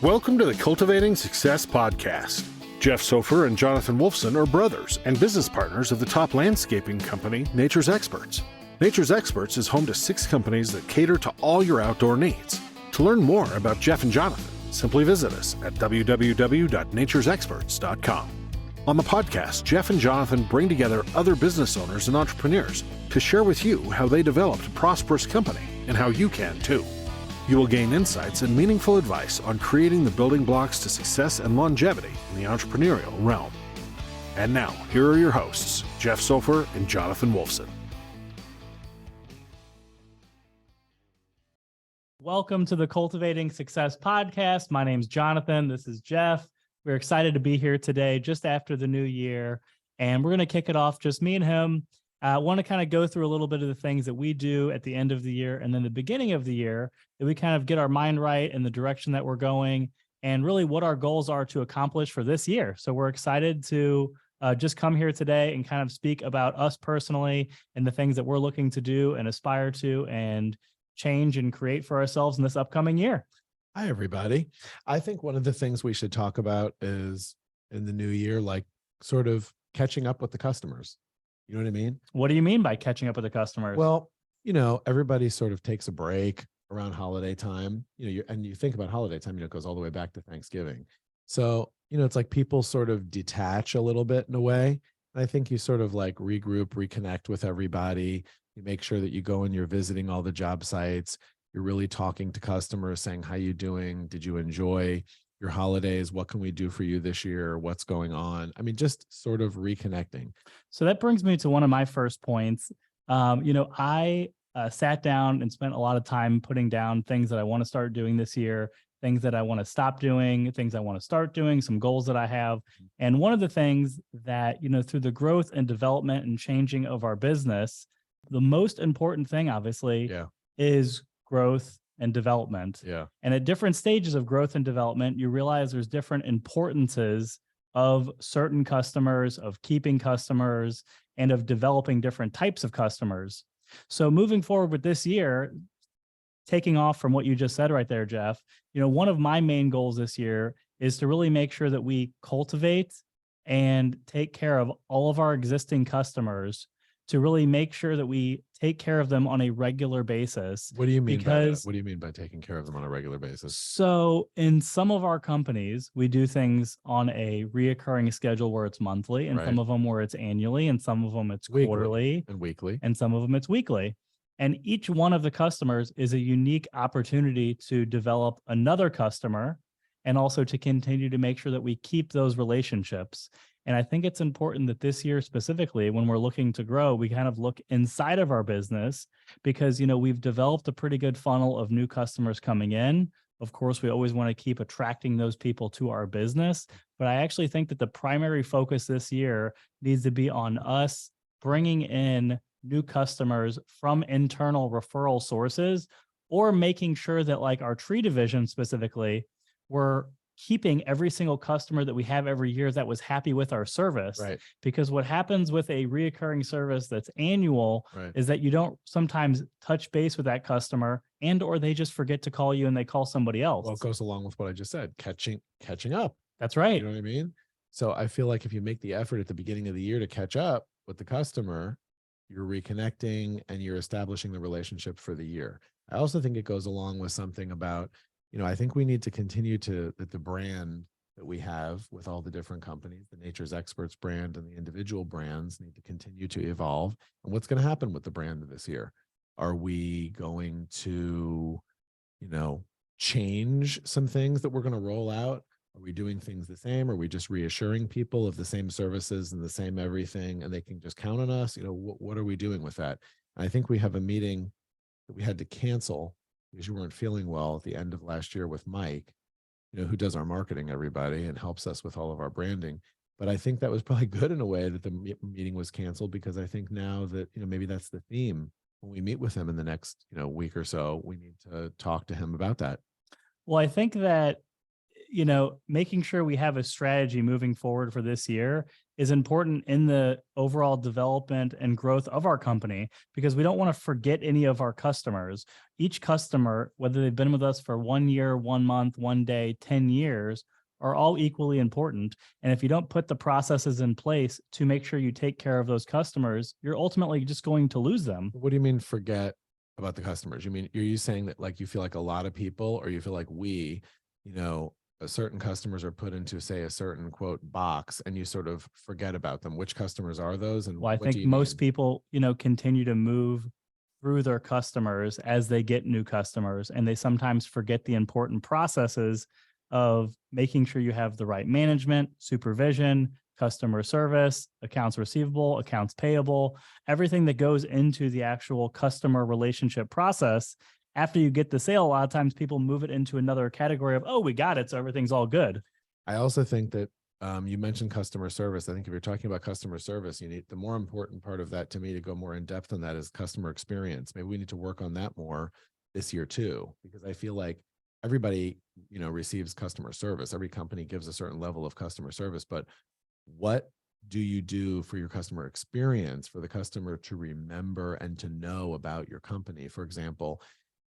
Welcome to the Cultivating Success podcast. Jeff Sofer and Jonathan Wolfson are brothers and business partners of the top landscaping company, Nature's Experts. Nature's Experts is home to 6 companies that cater to all your outdoor needs. To learn more about Jeff and Jonathan, simply visit us at www.naturesexperts.com. On the podcast, Jeff and Jonathan bring together other business owners and entrepreneurs to share with you how they developed a prosperous company and how you can too. You will gain insights and meaningful advice on creating the building blocks to success and longevity in the entrepreneurial realm. And now, here are your hosts, Jeff Sofer and Jonathan Wolfson. Welcome to the Cultivating Success podcast. My name's Jonathan. This is Jeff. We're excited to be here today, just after the new year. And we're going to kick it off, just me and him. I want to kind of go through a little bit of the things that we do at the end of the year and then the beginning of the year, that we kind of get our mind right in the direction that we're going and really what our goals are to accomplish for this year. So we're excited to just come here today and kind of speak about us personally and the things that we're looking to do and aspire to and change and create for ourselves in this upcoming year. Hi, everybody. I think one of the things we should talk about is in the new year, like sort of catching up with the customers. You know what I mean? What do you mean by catching up with the customers? Well, everybody sort of takes a break around holiday time, and you think about holiday time, it goes all the way back to Thanksgiving. So, it's like people sort of detach a little bit in a way. And I think you sort of like regroup, reconnect with everybody. You make sure that you go and you're visiting all the job sites. You're really talking to customers, saying, how you doing? Did you enjoy your holidays? What can we do for you this year? What's going on? I mean, just sort of reconnecting. So that brings me to one of my first points. I sat down and spent a lot of time putting down things that I want to start doing this year, things that I want to stop doing, things I want to start doing, some goals that I have. And one of the things that, through the growth and development and changing of our business, the most important thing, obviously, is growth and development. And at different stages of growth and development, you realize there's different importances of certain customers, of keeping customers, and of developing different types of customers. So moving forward with this year, taking off from what you just said right there, Jeff, one of my main goals this year is to really make sure that we cultivate and take care of all of our existing customers, to really make sure that we take care of them on a regular basis. What do you mean by that? What do you mean by taking care of them on a regular basis? So in some of our companies, we do things on a reoccurring schedule where it's monthly, and some of them where it's annually, and some of them it's quarterly and weekly, and some of them it's weekly. And each one of the customers is a unique opportunity to develop another customer and also to continue to make sure that we keep those relationships. And I think it's important that this year specifically, when we're looking to grow, we kind of look inside of our business because, we've developed a pretty good funnel of new customers coming in. Of course, we always want to keep attracting those people to our business. But I actually think that the primary focus this year needs to be on us bringing in new customers from internal referral sources, or making sure that, like our tree division specifically, we're keeping every single customer that we have every year that was happy with our service. Because what happens with a reoccurring service that's annual is that you don't sometimes touch base with that customer, and or they just forget to call you and they call somebody else. Well, it goes along with what I just said, catching up. That's right. You know what I mean? So I feel like if you make the effort at the beginning of the year to catch up with the customer, you're reconnecting and you're establishing the relationship for the year. I also think it goes along with something about, I think we need to continue that the brand that we have with all the different companies, the Nature's Experts brand and the individual brands, need to continue to evolve. And what's going to happen with the brand this year? Are we going to, change some things that we're going to roll out? Are we doing things the same? Are we just reassuring people of the same services and the same everything, and they can just count on us? What are we doing with that? And I think we have a meeting that we had to cancel because you weren't feeling well at the end of last year with Mike, who does our marketing, everybody, and helps us with all of our branding. But I think that was probably good in a way that the meeting was canceled, because I think now that, maybe that's the theme. When we meet with him in the next, week or so, we need to talk to him about that. Well, I think that making sure we have a strategy moving forward for this year is important in the overall development and growth of our company, because we don't want to forget any of our customers. Each customer, whether they've been with us for 1 year, 1 month, 1 day, 10 years, are all equally important. And if you don't put the processes in place to make sure you take care of those customers, you're ultimately just going to lose them. What do you mean forget about the customers? Are you saying that like you feel like a lot of people, or you feel like certain customers are put into, say, a certain quote box, and you sort of forget about them? Which customers are those? And Well, I think most people, continue to move through their customers as they get new customers, and they sometimes forget the important processes of making sure you have the right management, supervision, customer service, accounts receivable, accounts payable, everything that goes into the actual customer relationship process. After you get the sale, a lot of times people move it into another category of, oh, we got it, so everything's all good. I also think that you mentioned customer service. I think if you're talking about customer service, the more important part of that to me, to go more in depth on that, is customer experience. Maybe we need to work on that more this year too, because I feel like everybody, receives customer service. Every company gives a certain level of customer service, but what do you do for your customer experience, for the customer to remember and to know about your company? For example,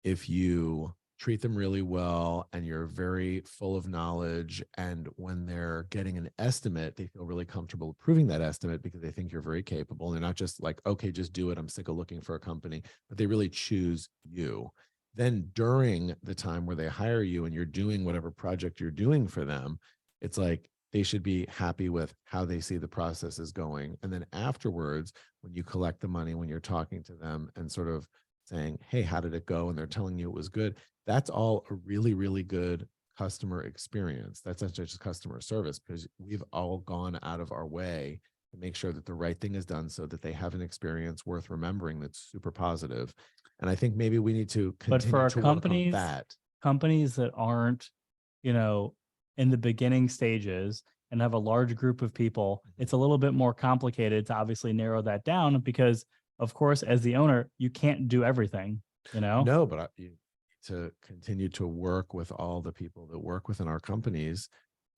if you treat them really well and you're very full of knowledge, and when they're getting an estimate, they feel really comfortable approving that estimate because they think you're very capable. They're not just like, okay, just do it, I'm sick of looking for a company, but they really choose you. Then during the time where they hire you and you're doing whatever project you're doing for them, it's like they should be happy with how they see the process is going. And then afterwards, when you collect the money, when you're talking to them and sort of saying, hey, how did it go? And they're telling you it was good. That's all a really, really good customer experience. That's not just customer service, because we've all gone out of our way to make sure that the right thing is done so that they have an experience worth remembering that's super positive. And I think maybe we need to continue But for our to work companies, on that. companies that aren't, in the beginning stages and have a large group of people, it's a little bit more complicated to obviously narrow that down, because of course, as the owner, you can't do everything, No, but you need to continue to work with all the people that work within our companies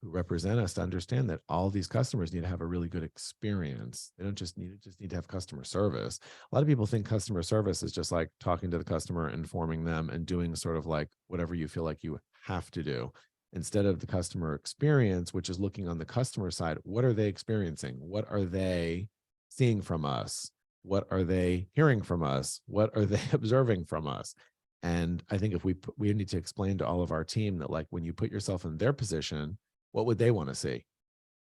who represent us to understand that all these customers need to have a really good experience. They don't just need to have customer service. A lot of people think customer service is just like talking to the customer, informing them, and doing sort of like whatever you feel like you have to do, instead of the customer experience, which is looking on the customer side. What are they experiencing? What are they seeing from us? What are they hearing from us? What are they observing from us? And I think if we need to explain to all of our team that, like, when you put yourself in their position, what would they want to see?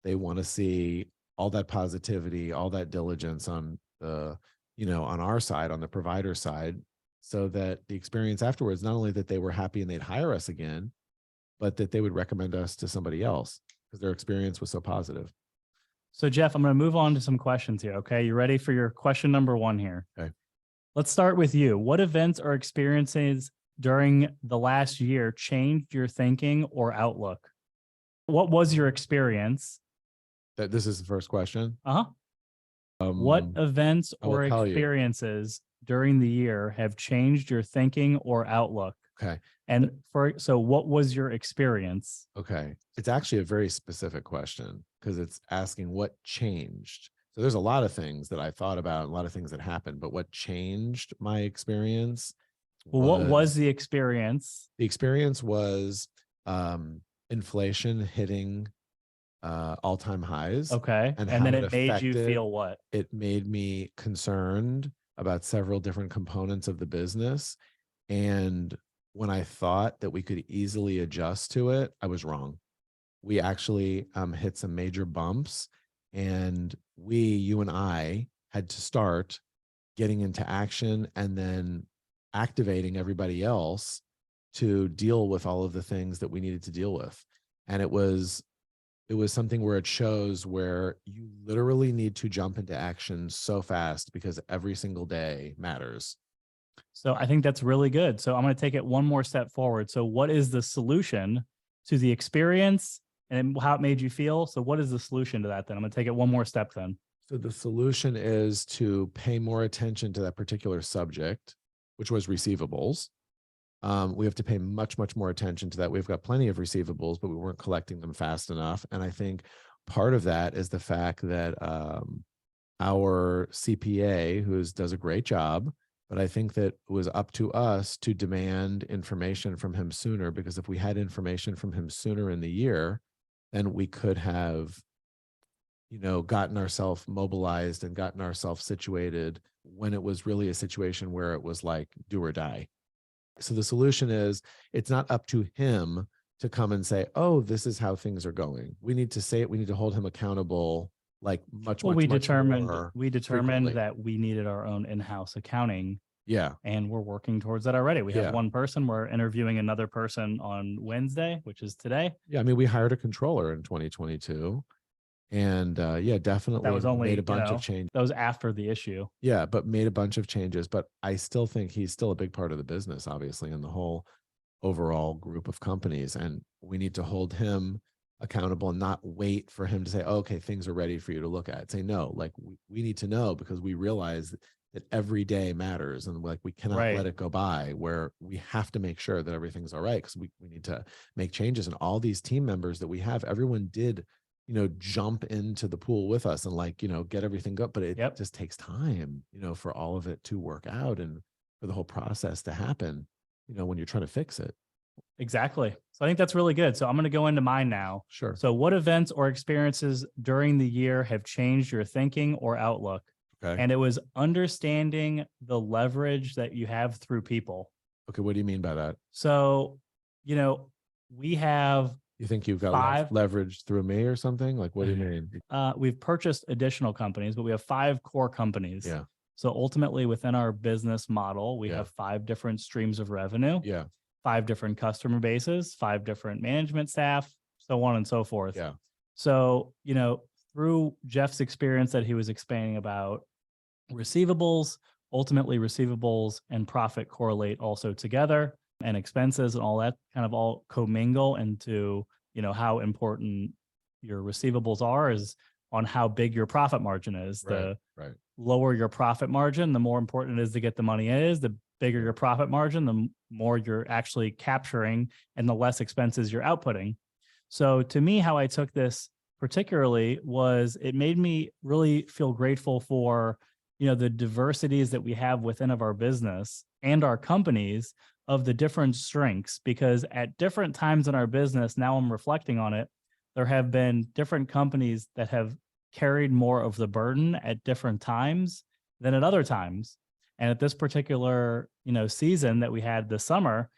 They want to see all that positivity, all that diligence on the, on our side, on the provider side, so that the experience afterwards, not only that they were happy and they'd hire us again, but that they would recommend us to somebody else because their experience was so positive. So Jeff, I'm going to move on to some questions here. Okay. You ready for your question number 1 here? Okay. Let's start with you. What events or experiences during the last year changed your thinking or outlook? What was your experience? This is the first question. What events or experiences during the year have changed your thinking or outlook? Okay. And so what was your experience? Okay. It's actually a very specific question because it's asking what changed. So there's a lot of things that I thought about, a lot of things that happened, but what changed my experience? Well, what was the experience? The experience was inflation hitting all-time highs. Okay. And then it made you feel what? It made me concerned about several different components of the business. And when I thought that we could easily adjust to it, I was wrong. We actually hit some major bumps, and you and I had to start getting into action and then activating everybody else to deal with all of the things that we needed to deal with. And it was something where it shows where you literally need to jump into action so fast because every single day matters. So I think that's really good. So I'm going to take it one more step forward. So what is the solution to the experience and how it made you feel? So what is the solution to that then? I'm going to take it one more step then. So the solution is to pay more attention to that particular subject, which was receivables. We have to pay much, much more attention to that. We've got plenty of receivables, but we weren't collecting them fast enough. And I think part of that is the fact that our CPA, does a great job, but I think that it was up to us to demand information from him sooner, because if we had information from him sooner in the year, then we could have, gotten ourselves mobilized and gotten ourselves situated when it was really a situation where it was like do or die. So the solution is, it's not up to him to come and say, oh, this is how things are going. We need to say it. We need to hold him accountable, like much more we determined frequently. that we needed our own in-house accounting. Yeah. And we're working towards that already. We have Yeah. one person. We're interviewing another person on Wednesday, which is today. Yeah. I mean, we hired a controller in 2022. And definitely That was only made a bunch of changes. That was after the issue. Yeah, but made a bunch of changes. But I still think he's still a big part of the business, obviously, in the whole overall group of companies. And we need to hold him accountable and not wait for him to say, oh, okay, things are ready for you to look at. Say, no, like we need to know, because we realize that every day matters, and like we cannot let it go by, where we have to make sure that everything's all right, because we need to make changes. And all these team members that we have, everyone did jump into the pool with us and get everything go. But it just takes time, for all of it to work out and for the whole process to happen, when you're trying to fix it. Exactly. So I think that's really good. So I'm going to go into mine now. Sure. So what events or experiences during the year have changed your thinking or outlook? Okay. And it was understanding the leverage that you have through people. Okay. What do you mean by that? So, we have, you think you've got leverage through me or something? Like, what do you mean? We've purchased additional companies, but we have 5 core companies. Yeah. So ultimately within our business model, we have 5 different streams of revenue. Yeah. 5 different customer bases, 5 different management staff, so on and so forth. Yeah. So, through Jeff's experience that he was explaining about receivables, ultimately receivables and profit correlate also together, and expenses and all that kind of all commingle into, how important your receivables are is on how big your profit margin is. Right. The lower your profit margin, the more important it is to get the money is. The bigger your profit margin, the more you're actually capturing and the less expenses you're outputting. So to me, how I took this particularly was it made me really feel grateful for, the diversities that we have within of our business and our companies of the different strengths, because at different times in our business, now I'm reflecting on it, there have been different companies that have carried more of the burden at different times than at other times. And at this particular, season that we had this summer,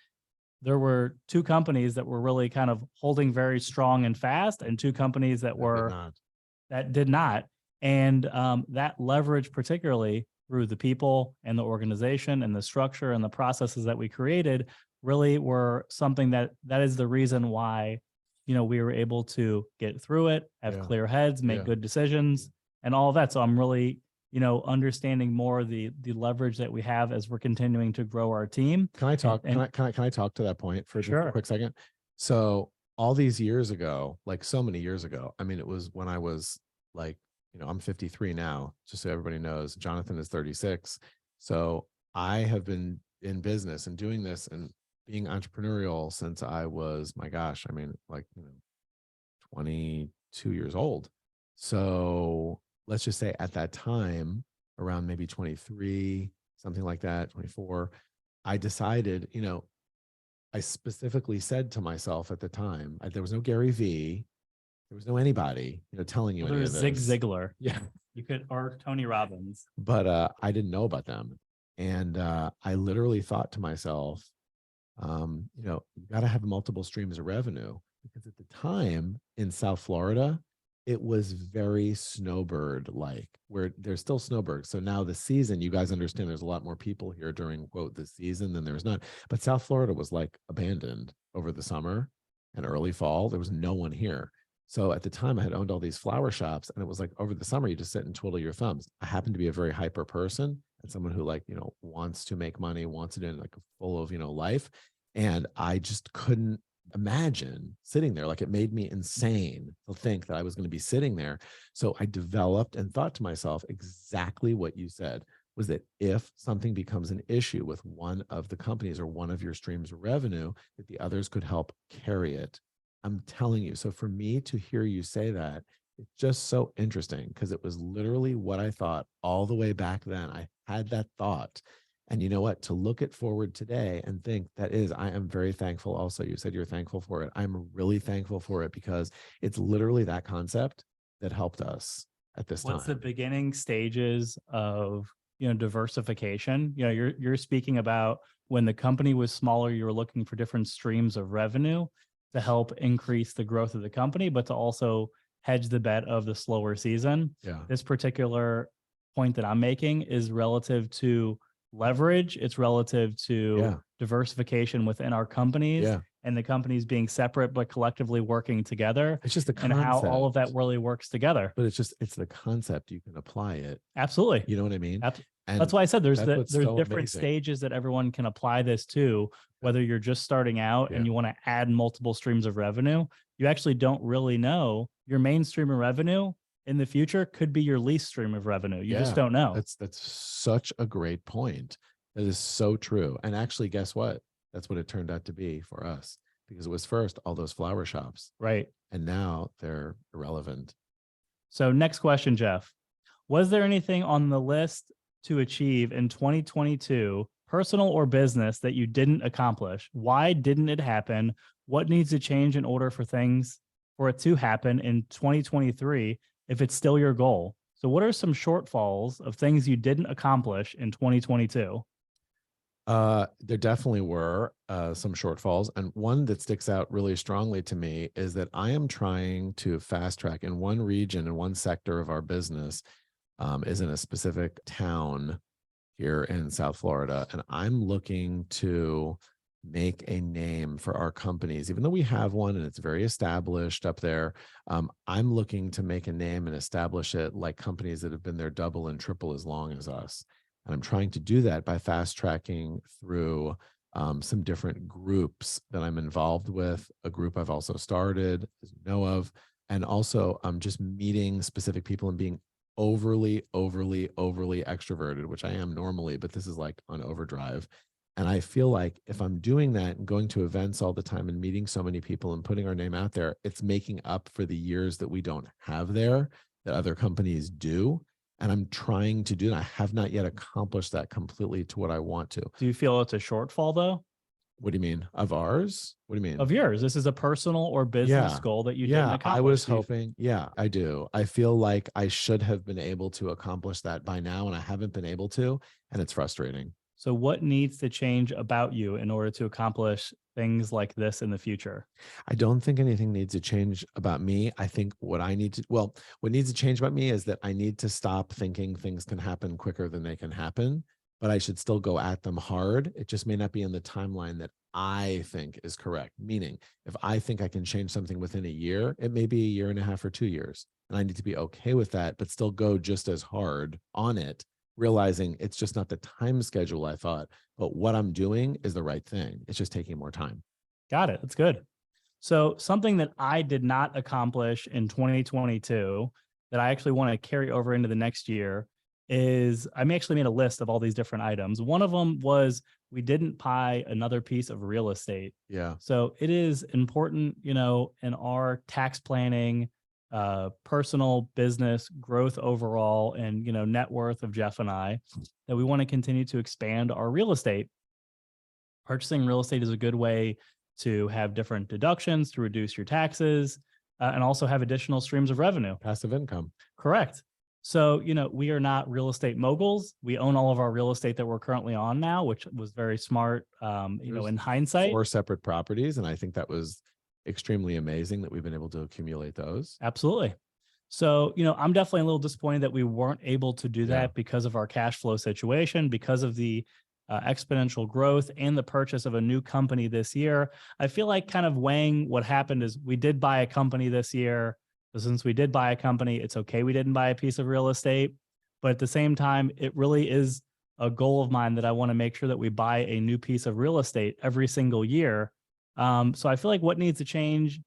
there were 2 companies that were really kind of holding very strong and fast, and 2 companies that did not. And that leverage, particularly through the people and the organization and the structure and the processes that we created, really were something that is the reason why, we were able to get through it, have clear heads, make good decisions and all of that. So I'm really, understanding more the leverage that we have as we're continuing to grow our team. Can I talk? Can I talk to that point for just a quick second? So all these years ago, like so many years ago, I mean, it was when I was like, I'm 53 now, just so everybody knows. Jonathan is 36. So I have been in business and doing this and being entrepreneurial since I was, 22 years old. So let's just say at that time, around maybe 23, something like that, 24, I decided, I specifically said to myself at the time, there was no Gary Vee. There was no anybody, telling you any of this. Zig Ziglar. Yeah. You could, or Tony Robbins. But I didn't know about them. And I literally thought to myself, you got to have multiple streams of revenue, because at the time in South Florida, it was very snowbird-like, where there's still snowbirds. So now the season, you guys understand there's a lot more people here during, quote, the season than there's not. But South Florida was like abandoned over the summer and early fall. There was no one here. So at the time I had owned all these flower shops, and it was like over the summer, you just sit and twiddle your thumbs. I happen to be a very hyper person and someone who wants to make money, wants it in like full of, life. And I just couldn't imagine sitting there. Like, it made me insane to think that I was going to be sitting there. So I developed and thought to myself exactly what you said. was that if something becomes an issue with one of the companies or one of your streams of revenue, that the others could help carry it. I'm telling you. So for me to hear you say that, it's just so interesting because it was literally what I thought all the way back then. I had that thought. And you know what? To look it forward today and think I am very thankful also. You said you're thankful for it. I'm really thankful for it because it's literally that concept that helped us at this time. What's the beginning stages of, diversification? You're speaking about when the company was smaller, you were looking for different streams of revenue to help increase the growth of the company, but to also hedge the bet of the slower season. Yeah. This particular point that I'm making is relative to leverage. It's relative to diversification within our companies and the companies being separate, but collectively working together. It's just the and concept. how all of that really works together. But it's the concept. You can apply it. Absolutely. You know what I mean? And that's why I said there's so different amazing. stages that everyone can apply this to, whether you're just starting out and you want to add multiple streams of revenue. You actually don't really know your main stream of revenue in the future could be your least stream of revenue. You just don't know. That's such a great point. That is so true. And actually, guess what? That's what it turned out to be for us, because it was first all those flower shops. Right. And now they're irrelevant. So next question, Jeff. Was there anything on the list to achieve in 2022, personal or business, that you didn't accomplish? Why didn't it happen? What needs to change in order for it to happen in 2023 if it's still your goal? So what are some shortfalls of things you didn't accomplish in 2022? There definitely were some shortfalls. And one that sticks out really strongly to me is that I am trying to fast track in one region, in one sector of our business, is in a specific town here in South Florida. And I'm looking to make a name for our companies, even though we have one and it's very established up there. I'm looking to make a name and establish it like companies that have been there double and triple as long as us. And I'm trying to do that by fast tracking through some different groups that I'm involved with, a group I've also started, as you know of, and also just meeting specific people and being overly extroverted, which I am normally, but this is like on overdrive. And I feel like if I'm doing that and going to events all the time and meeting so many people and putting our name out there, it's making up for the years that we don't have there, that other companies do. And I'm trying to do that. I have not yet accomplished that completely to what I want to. Do you feel it's a shortfall though? What do you mean? Of ours? What do you mean? Of yours. This is a personal or business goal that you didn't accomplish. I was hoping. Yeah, I do. I feel like I should have been able to accomplish that by now, and I haven't been able to, and it's frustrating. So what needs to change about you in order to accomplish things like this in the future? I don't think anything needs to change about me. I think what needs to change about me is that I need to stop thinking things can happen quicker than they can happen, but I should still go at them hard. It just may not be in the timeline that I think is correct. Meaning, if I think I can change something within a year, it may be a year and a half or 2 years. And I need to be okay with that, but still go just as hard on it, realizing it's just not the time schedule I thought, but what I'm doing is the right thing. It's just taking more time. Got it. That's good. So something that I did not accomplish in 2022 that I actually want to carry over into the next year is I actually made a list of all these different items. One of them was we didn't buy another piece of real estate. Yeah. So it is important, in our tax planning, personal business growth overall, and net worth of Jeff and I, that we want to continue to expand our real estate. Purchasing real estate is a good way to have different deductions to reduce your taxes, and also have additional streams of revenue. Passive income. Correct. So, we are not real estate moguls. We own all of our real estate that we're currently on now, which was very smart, in hindsight. 4 separate properties. And I think that was extremely amazing that we've been able to accumulate those. Absolutely. So, I'm definitely a little disappointed that we weren't able to do that because of our cash flow situation, because of the exponential growth and the purchase of a new company this year. I feel like kind of weighing what happened is we did buy a company this year. So since we did buy a company, it's okay we didn't buy a piece of real estate. But at the same time, it really is a goal of mine that I want to make sure that we buy a new piece of real estate every single year. So I feel like what needs to change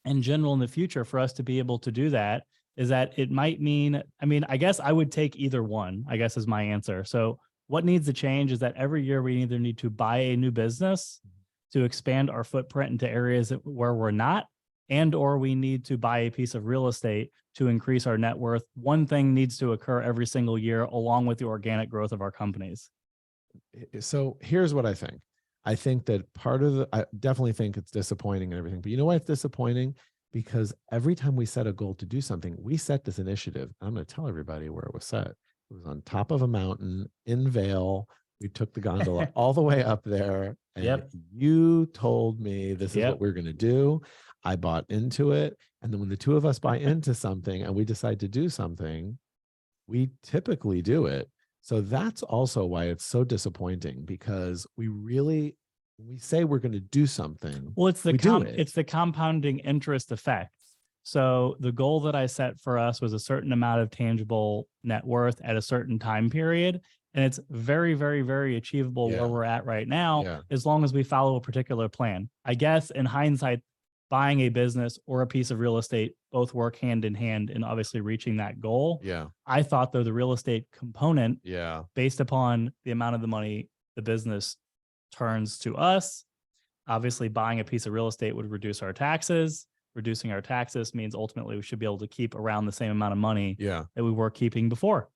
in general in the future for us to be able to do that is that it might mean, I mean, I guess I would take either one, I guess is my answer. So what needs to change is that every year we either need to buy a new business to expand our footprint into areas where we're not, and or we need to buy a piece of real estate to increase our net worth. One thing needs to occur every single year along with the organic growth of our companies. So here's what I think. I think that I definitely think it's disappointing and everything, but you know why it's disappointing? Because every time we set a goal to do something, we set this initiative. I'm going to tell everybody where it was set. It was on top of a mountain in Vail. We took the gondola all the way up there, and you told me this is what we're going to do. I bought into it. And then when the two of us buy into something and we decide to do something, we typically do it. So that's also why it's so disappointing, because when we say we're going to do something, well, it's the compounding interest effect. So the goal that I set for us was a certain amount of tangible net worth at a certain time period. And it's very, very, very achievable where we're at right now, as long as we follow a particular plan. I guess in hindsight, buying a business or a piece of real estate both work hand in hand in obviously reaching that goal. I thought, though, the real estate component, based upon the amount of the money the business turns to us, obviously buying a piece of real estate would reduce our taxes. Reducing our taxes means ultimately we should be able to keep around the same amount of money that we were keeping before.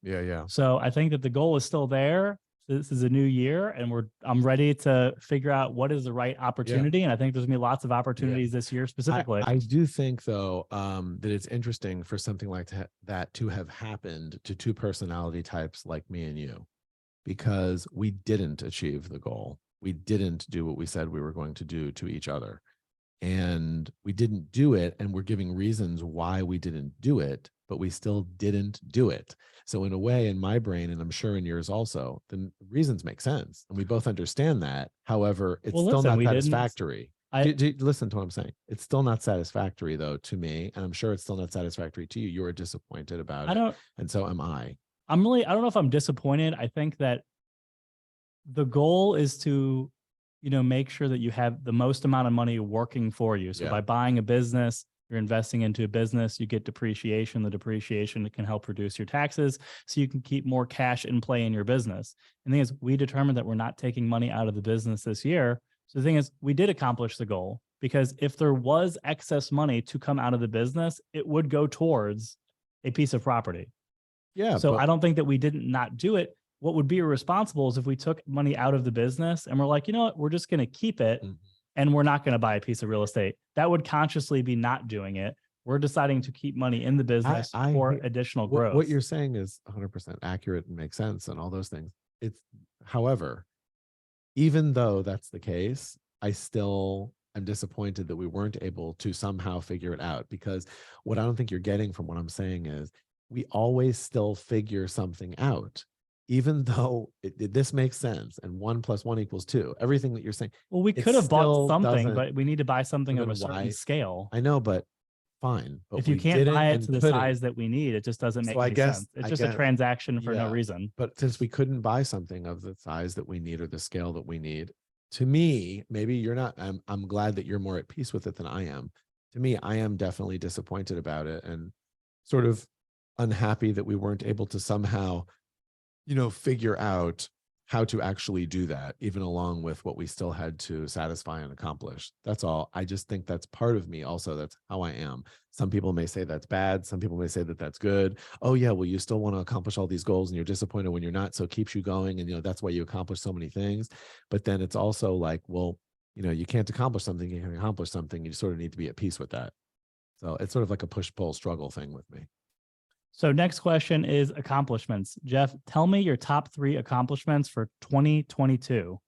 So I think that the goal is still there. This is a new year, and I'm ready to figure out what is the right opportunity. And I think there's gonna be lots of opportunities this year specifically. I do think, though, that it's interesting for something like that to have happened to two personality types like me and you, because we didn't achieve the goal. We didn't do what we said we were going to do to each other. And we didn't do it, and we're giving reasons why we didn't do it, but we still didn't do it. So in a way, in my brain, and I'm sure in yours also, the reasons make sense, and we both understand that. However, it's still not satisfactory. Listen to what I'm saying. It's still not satisfactory, though, to me, and I'm sure it's still not satisfactory to you. You're disappointed about it, and so am I. I don't know if I'm disappointed. I think that the goal is to make sure that you have the most amount of money working for you. So by buying a business, you're investing into a business, you get depreciation. The depreciation can help reduce your taxes so you can keep more cash in play in your business. And the thing is, we determined that we're not taking money out of the business this year. So the thing is, we did accomplish the goal, because if there was excess money to come out of the business, it would go towards a piece of property. So I don't think that we didn't not do it. What would be irresponsible is if we took money out of the business and we're like, you know what, we're just going to keep it and we're not going to buy a piece of real estate. That would consciously be not doing it. We're deciding to keep money in the business for additional growth. What you're saying is 100% accurate and makes sense and all those things. However, even though that's the case, I still am disappointed that we weren't able to somehow figure it out, because what I don't think you're getting from what I'm saying is we always still figure something out. Even though this makes sense, and 1 + 1 = 2, everything that you're saying. Well, we could have bought something, but we need to buy something of a certain scale. I know, but fine. But if you can't buy it to the size that we need, it just doesn't make any sense. It's just a transaction for no reason. But since we couldn't buy something of the size that we need or the scale that we need, to me, maybe you're not. I'm glad that you're more at peace with it than I am. To me, I am definitely disappointed about it and sort of unhappy that we weren't able to somehow figure out how to actually do that, even along with what we still had to satisfy and accomplish. That's all. I just think that's part of me also. That's how I am. Some people may say that's bad. Some people may say that that's good. Oh yeah, well, you still want to accomplish all these goals and you're disappointed when you're not. So it keeps you going. And, that's why you accomplish so many things. But then it's also like, well, you can't accomplish something. You can accomplish something. You sort of need to be at peace with that. So it's sort of like a push-pull struggle thing with me. So next question is accomplishments. Jeff, tell me your top 3 accomplishments for 2022.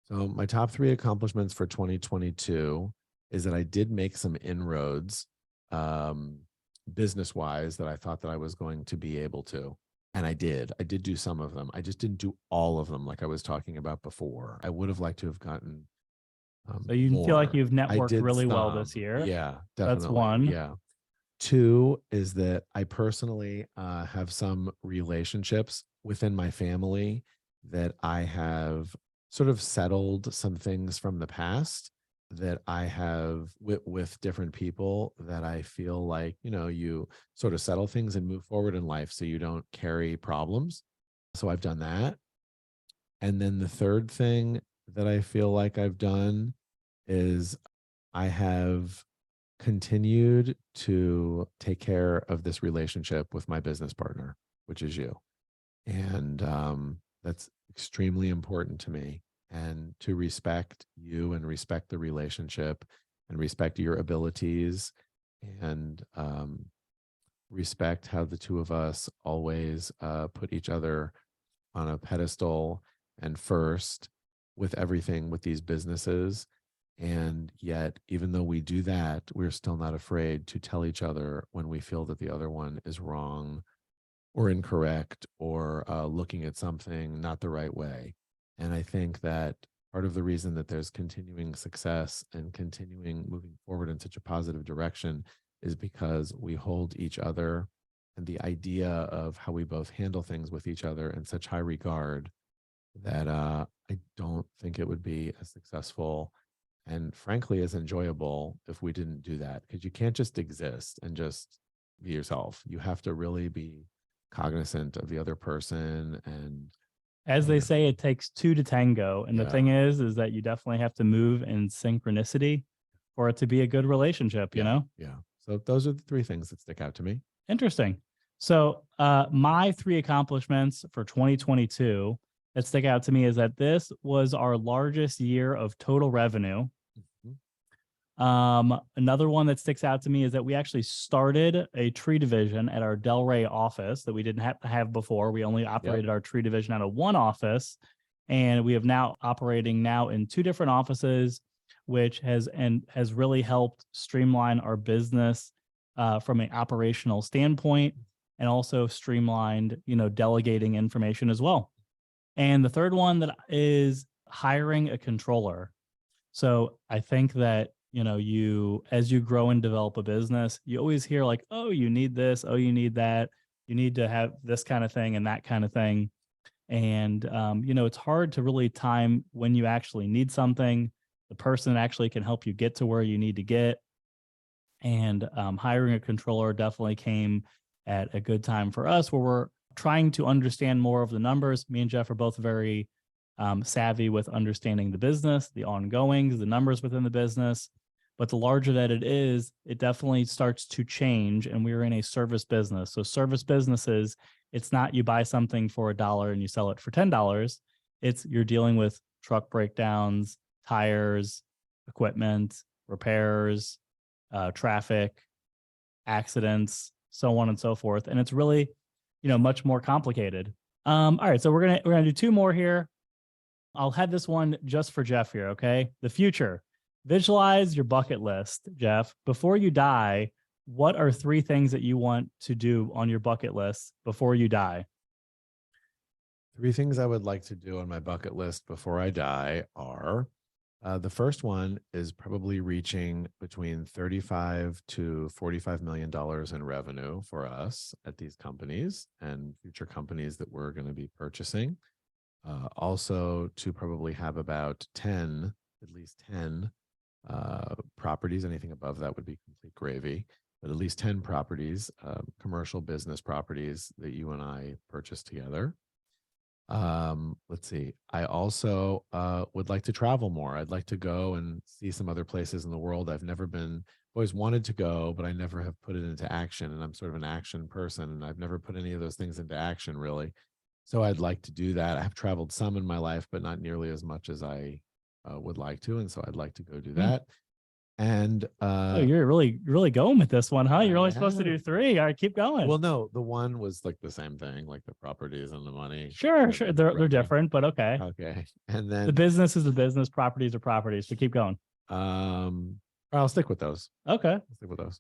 So my top 3 accomplishments for 2022 is that I did make some inroads business-wise that I thought that I was going to be able to. And I did do some of them. I just didn't do all of them like I was talking about before. I would have liked to have gotten so you feel like you've networked really well this year? Yeah, definitely. That's one. Yeah. 2 is that I personally have some relationships within my family that I have sort of settled some things from the past. that I have with different people that I feel like, you sort of settle things and move forward in life so you don't carry problems. So I've done that. And then the third thing that I feel like I've done is I have continued to take care of this relationship with my business partner, which is you. And that's extremely important to me. And to respect you and respect the relationship and respect your abilities and respect how the two of us always put each other on a pedestal and first with everything with these businesses. And yet, even though we do that, we're still not afraid to tell each other when we feel that the other one is wrong or incorrect or looking at something not the right way. And I think that part of the reason that there's continuing success and continuing moving forward in such a positive direction is because we hold each other and the idea of how we both handle things with each other in such high regard that I don't think it would be as successful and frankly as enjoyable if we didn't do that, because you can't just exist and just be yourself. You have to really be cognizant of the other person. And As they say, it takes two to tango. And the Yeah. thing is that you definitely have to move in synchronicity for it to be a good relationship, you know? Yeah. So those are the three things that stick out to me. Interesting. So my three accomplishments for 2022 that stick out to me is that this was our largest year of total revenue. Another one that sticks out to me is that we actually started a tree division at our Delray office that we didn't have to have before. We only operated our tree division out of one office, and we have now operating now in two different offices, which has really helped streamline our business from an operational standpoint, and also streamlined, delegating information as well. And the third one that is hiring a controller. So I think that, as you grow and develop a business, you always hear like, oh, you need this, oh, you need that, you need to have this kind of thing and that kind of thing. And, it's hard to really time when you actually need something. The person actually can help you get to where you need to get. And hiring a controller definitely came at a good time for us, where we're trying to understand more of the numbers. Me and Jeff are both very savvy with understanding the business, the ongoings, the numbers within the business. But the larger that it is, it definitely starts to change. And we're in a service business. So service businesses, it's not you buy something for $1 and you sell it for $10. It's you're dealing with truck breakdowns, tires, equipment, repairs, traffic, accidents, so on and so forth. And it's really, much more complicated. All right, so we're gonna do two more here. I'll have this one just for Jeff here, okay? The future. Visualize your bucket list, Jeff. Before you die, what are three things that you want to do on your bucket list before you die? Three things I would like to do on my bucket list before I die are, the first one is probably reaching between $35 to $45 million in revenue for us at these companies and future companies that we're going to be purchasing. Also to probably have about at least 10 properties. Anything above that would be complete gravy, but at least 10 properties, commercial business properties that you and I purchased together. Let's see. I also would like to travel more. I'd like to go and see some other places in the world I've never been. Always wanted to go, but I never have put it into action. And I'm sort of an action person, and I've never put any of those things into action, really. So I'd like to do that. I have traveled some in my life, but not nearly as much as I would like to. And so I'd like to go do that. And you're really going with this one, huh? You're only supposed to do three. All right, keep going. Well, no, the one was like the same thing, like the properties and the money. Sure. They're different, but okay. Okay. And then the business is the business, properties are properties. So keep going. I'll stick with those. Okay. I'll stick with those.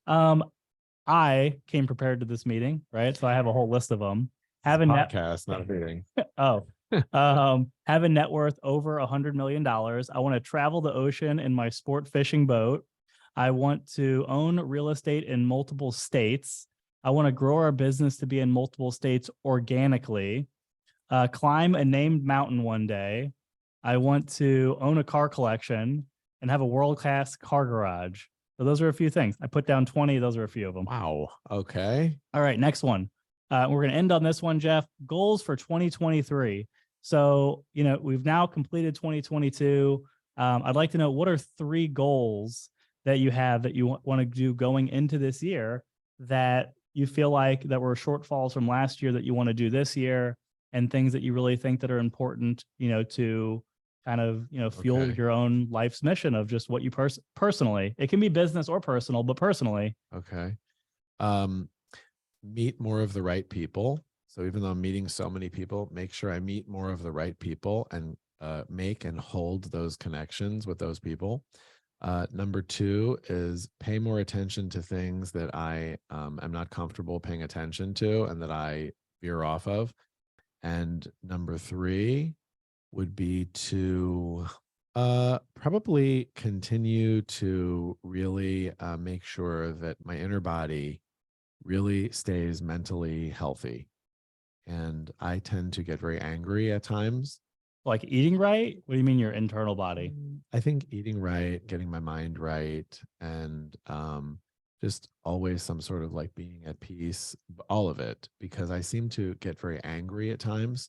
I came prepared to this meeting, right? So I have a whole list of them. Have a podcast, not a meeting. Have a net worth over $100 million. I want to travel the ocean in my sport fishing boat. I want to own real estate in multiple states. I want to grow our business to be in multiple states organically. Climb a named mountain one day. I want to own a car collection. and have a world-class car garage. So those are a few things. I put down 20. Those are a few of them. Wow. Okay. All right, next one. We're going to end on this one, Jeff. Goals for 2023. So, we've now completed 2022. I'd like to know, what are 3 goals that you have that you want to do going into this year that you feel like that were shortfalls from last year that you want to do this year, and things that you really think that are important, to kind of, fuel Okay. your own life's mission of just what you personally, it can be business or personal, but personally. Okay. Meet more of the right people. So even though I'm meeting so many people, make sure I meet more of the right people and make and hold those connections with those people. Number 2 is pay more attention to things that I am not comfortable paying attention to and that I veer off of. And number 3 would be to probably continue to really make sure that my inner body really stays mentally healthy. And I tend to get very angry at times. Like eating right? What do you mean your internal body? I think eating right, getting my mind right, and just always some sort of like being at peace, all of it, because I seem to get very angry at times.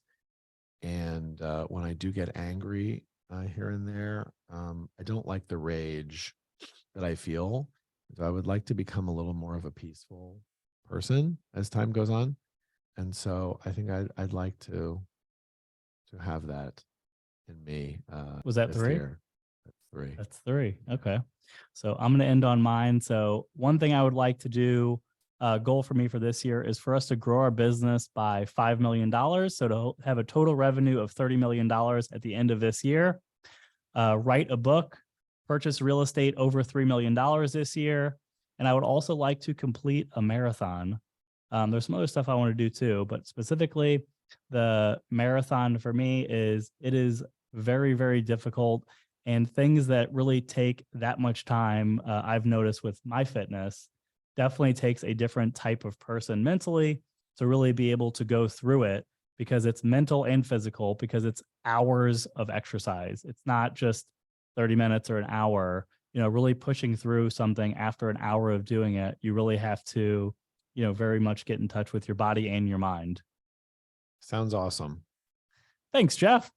And when I do get angry here and there, I don't like the rage that I feel. So I would like to become a little more of a peaceful person as time goes on. And so I think I'd like to have that in me. Was that this 3? year. That's 3. That's 3. Okay. So I'm going to end on mine. So one thing I would like to do, goal for me for this year, is for us to grow our business by $5 million. So to have a total revenue of $30 million at the end of this year, write a book, purchase real estate over $3 million this year. And I would also like to complete a marathon. There's some other stuff I want to do too, but specifically the marathon for me it is very, very difficult, and things that really take that much time, I've noticed with my fitness, definitely takes a different type of person mentally to really be able to go through it, because it's mental and physical, because it's hours of exercise. It's not just 30 minutes or an hour, really pushing through something after an hour of doing it. You really have to, very much get in touch with your body and your mind. Sounds awesome. Thanks, Jeff.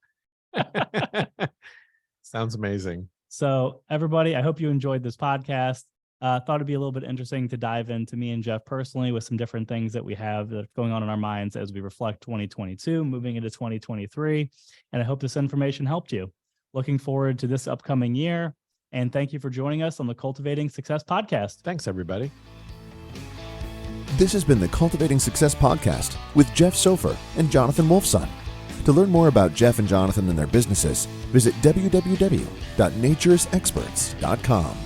Sounds amazing. So everybody, I hope you enjoyed this podcast. Thought it'd be a little bit interesting to dive into me and Jeff personally with some different things that we have that's going on in our minds as we reflect 2022, moving into 2023. And I hope this information helped you. Looking forward to this upcoming year. And thank you for joining us on the Cultivating Success podcast. Thanks, everybody. This has been the Cultivating Success podcast with Jeff Sofer and Jonathan Wolfson. To learn more about Jeff and Jonathan and their businesses, visit www.naturesexperts.com.